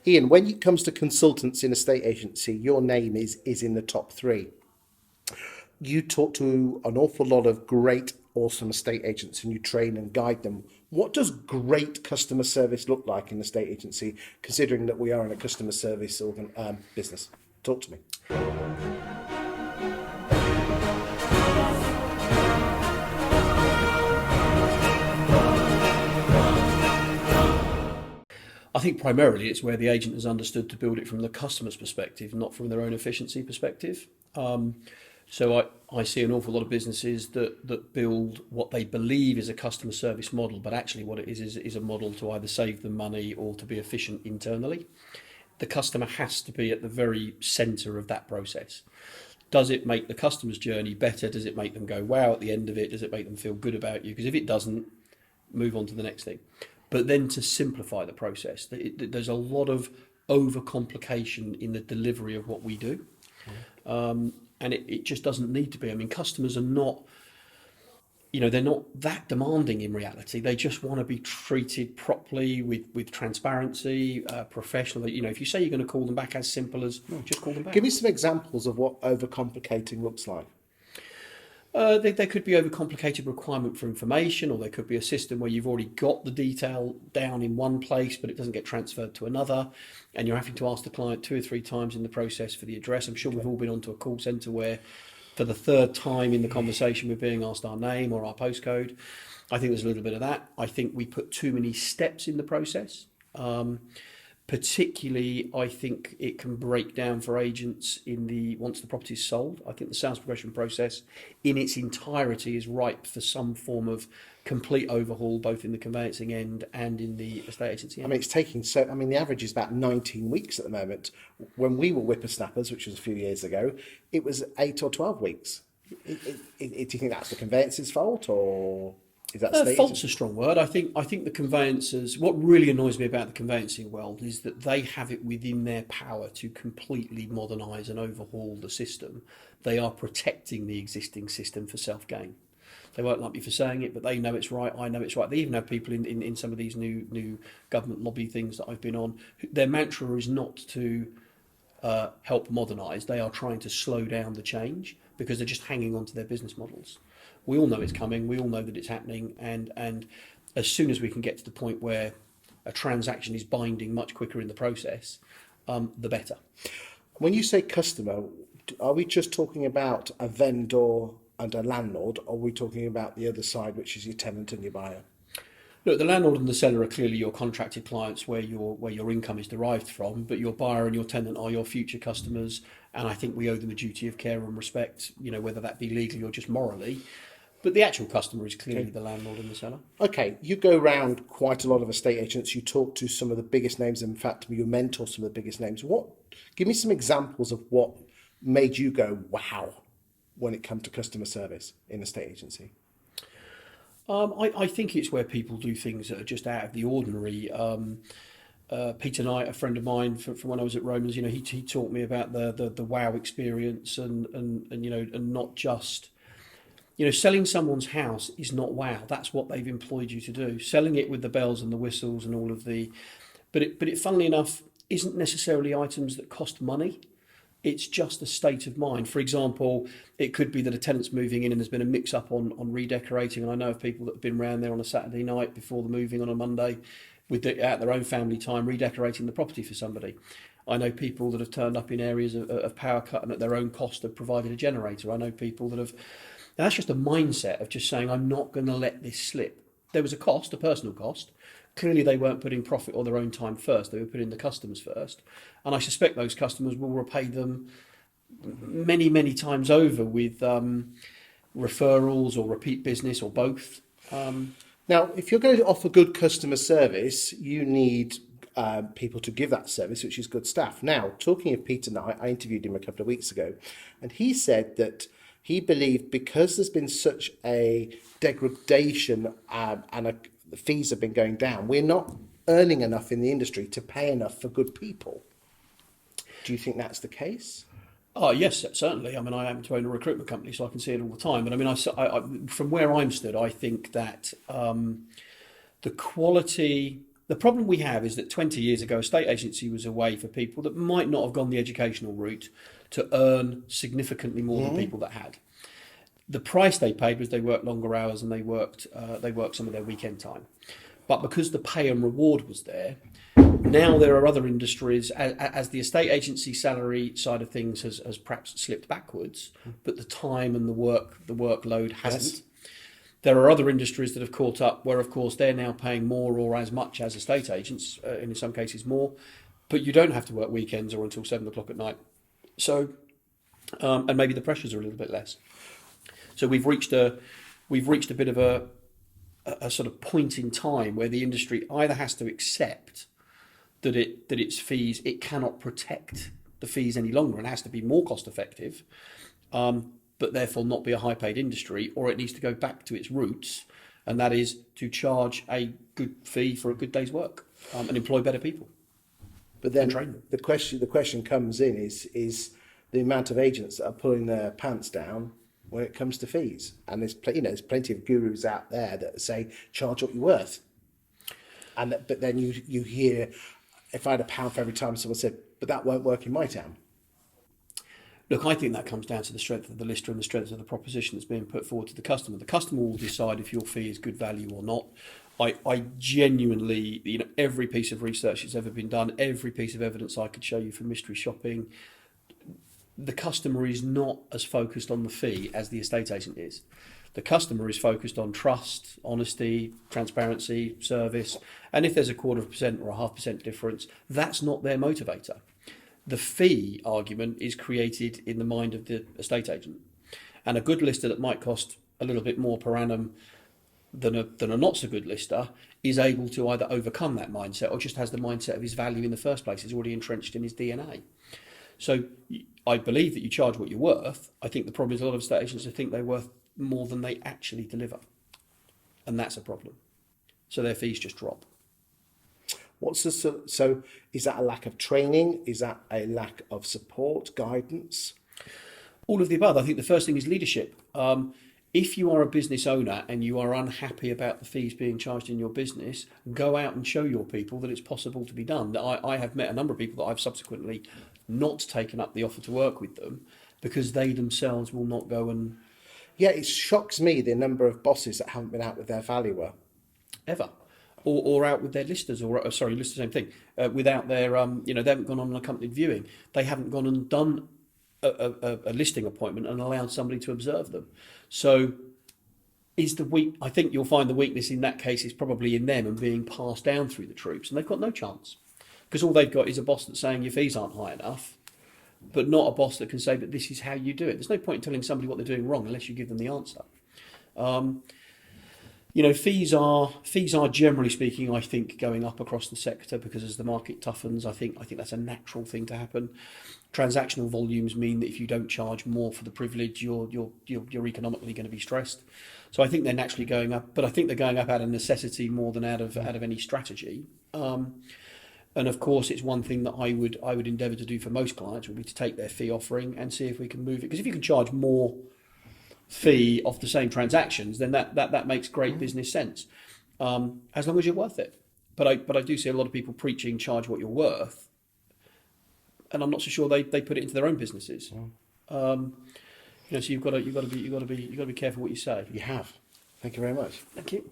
Iain, when it comes to consultants in a state agency, your name is in the top three. You talk to an awful lot of great, awesome estate agents and you train and guide them. What does great customer service look like in the estate agency, considering that we are in a customer service business? Talk to me. I think primarily it's where the agent has understood to build it from the customer's perspective, not from their own efficiency perspective. So I see an awful lot of businesses that build what they believe is a customer service model, but actually what it is a model to either save them money or to be efficient internally. The customer has to be at the very centre of that process. Does it make the customer's journey better? Does it make them go, wow, at the end of it? Does it make them feel good about you? Because if it doesn't, move on to the next thing. But then to simplify the process, there's a lot of overcomplication in the delivery of what we do. And it just doesn't need to be. I mean, customers are not, they're not that demanding in reality. They just want to be treated properly with transparency, professional. If you say you're going to call them back, as simple as just call them back. Give me some examples of what overcomplicating looks like. There could be overcomplicated requirement for information, or there could be a system where you've already got the detail down in one place, but it doesn't get transferred to another, and you're having to ask the client 2 or 3 times in the process for the address. I'm sure we've all been onto a call centre where, for the 3rd time in the conversation, we're being asked our name or our postcode. I think there's a little bit of that. I think we put too many steps in the process. Particularly, I think it can break down for agents once the property is sold. I think the sales progression process in its entirety is ripe for some form of complete overhaul, both in the conveyancing end and in the estate agency end. I mean, the average is about 19 weeks at the moment. When we were whippersnappers, which was a few years ago, it was 8 or 12 weeks. Do you think that's the conveyance's fault, or is that fault's a strong word. I think the conveyancers, what really annoys me about the conveyancing world is that they have it within their power to completely modernise and overhaul the system. They are protecting the existing system for self-gain. They won't like me for saying it, but they know it's right, I know it's right. They even have people in some of these new government lobby things that I've been on. Their mantra is not to help modernise. They are trying to slow down the change because they're just hanging on to their business models. We all know it's coming. We all know that it's happening. And as soon as we can get to the point where a transaction is binding much quicker in the process, the better. When you say customer, are we just talking about a vendor and a landlord, or are we talking about the other side, which is your tenant and your buyer? Look, the landlord and the seller are clearly your contracted clients where your income is derived from, but your buyer and your tenant are your future customers, and I think we owe them a duty of care and respect, whether that be legally or just morally. But the actual customer is clearly the landlord and the seller. Okay, you go around quite a lot of estate agents, you talk to some of the biggest names, in fact, you mentor some of the biggest names. Give me some examples of what made you go, wow, when it comes to customer service in a estate agency. I think it's where people do things that are just out of the ordinary. Peter Knight, a friend of mine from when I was at Romans, he taught me about the wow experience and not just, selling someone's house is not wow. That's what they've employed you to do. Selling it with the bells and the whistles and all of but it funnily enough isn't necessarily items that cost money. It's just a state of mind. For example, it could be that a tenant's moving in and there's been a mix-up on redecorating. And I know of people that have been around there on a Saturday night before the moving on a Monday at their own family time, redecorating the property for somebody. I know people that have turned up in areas of power cut and at their own cost have provided a generator. I know people that have... Now that's just a mindset of just saying, I'm not going to let this slip. There was a cost, a personal cost. Clearly they weren't putting profit or their own time first. They were putting the customers first. And I suspect those customers will repay them many, many times over with referrals or repeat business or both. Now, if you're going to offer good customer service, you need people to give that service, which is good staff. Now, talking of Peter Knight, I interviewed him a couple of weeks ago, and he said that he believed because there's been such a degradation the fees have been going down, we're not earning enough in the industry to pay enough for good people. Do you think that's the case? Oh, yes, certainly. I mean, I happen to own a recruitment company, so I can see it all the time. But I mean, I from where I'm stood, I think that the quality The problem we have is that 20 years ago, estate agency was a way for people that might not have gone the educational route to earn significantly more than people that had. The price they paid was they worked longer hours and they worked some of their weekend time. But because the pay and reward was there, now there are other industries, as the estate agency salary side of things has perhaps slipped backwards, but the time and the workload hasn't. Yes. There are other industries that have caught up where, of course, they're now paying more or as much as estate agents, and in some cases more, but you don't have to work weekends or until 7 o'clock at night. So, and maybe the pressures are a little bit less. So we've reached a bit of a sort of point in time where the industry either has to accept that its fees, it cannot protect the fees any longer and has to be more cost effective, but therefore not be a high paid industry, or it needs to go back to its roots, and that is to charge a good fee for a good day's work and employ better people. But then train them. the question comes in is the amount of agents that are pulling their pants down when it comes to fees. And there's plenty of gurus out there that say charge what you're worth. But then you hear, if I had £1 for every time someone said, but that won't work in my town. Look, I think that comes down to the strength of the lister and the strength of the proposition that's being put forward to the customer. The customer will decide if your fee is good value or not. I genuinely, every piece of research that's ever been done, every piece of evidence I could show you from mystery shopping, the customer is not as focused on the fee as the estate agent is. The customer is focused on trust, honesty, transparency, service, and if there's 0.25% or 0.5% difference, that's not their motivator. The fee argument is created in the mind of the estate agent, and a good lister that might cost a little bit more per annum than a not so good lister is able to either overcome that mindset or just has the mindset of his value in the first place. It's already entrenched in his DNA. So I believe that you charge what you're worth. I think the problem is a lot of estate agents think they're worth more than they actually deliver, and that's a problem. So their fees just drop. So is that a lack of training? Is that a lack of support, guidance? All of the above. I think the first thing is leadership. If you are a business owner and you are unhappy about the fees being charged in your business, go out and show your people that it's possible to be done. I have met a number of people that I've subsequently not taken up the offer to work with them because they themselves will not go and... Yeah, it shocks me the number of bosses that haven't been out with their valuer. Ever. Or out with their listers, listers, same thing, without their, they haven't gone on an accompanied viewing. They haven't gone and done a listing appointment and allowed somebody to observe them. So I think you'll find the weakness in that case is probably in them and being passed down through the troops, and they've got no chance. Because all they've got is a boss that's saying your fees aren't high enough, but not a boss that can say, but this is how you do it. There's no point in telling somebody what they're doing wrong unless you give them the answer. Fees are generally speaking, I think, going up across the sector because as the market toughens, I think that's a natural thing to happen. Transactional volumes mean that if you don't charge more for the privilege, you're economically going to be stressed. So I think they're naturally going up, but I think they're going up out of necessity more than out of any strategy. And of course, it's one thing that I would endeavour to do for most clients would be to take their fee offering and see if we can move it. Because if you can charge more fee off the same transactions, then that makes great business sense, as long as you're worth it. But I do see a lot of people preaching charge what you're worth, and I'm not so sure they put it into their own businesses. So you've got to be careful what you say. You have. Thank you very much. Thank you.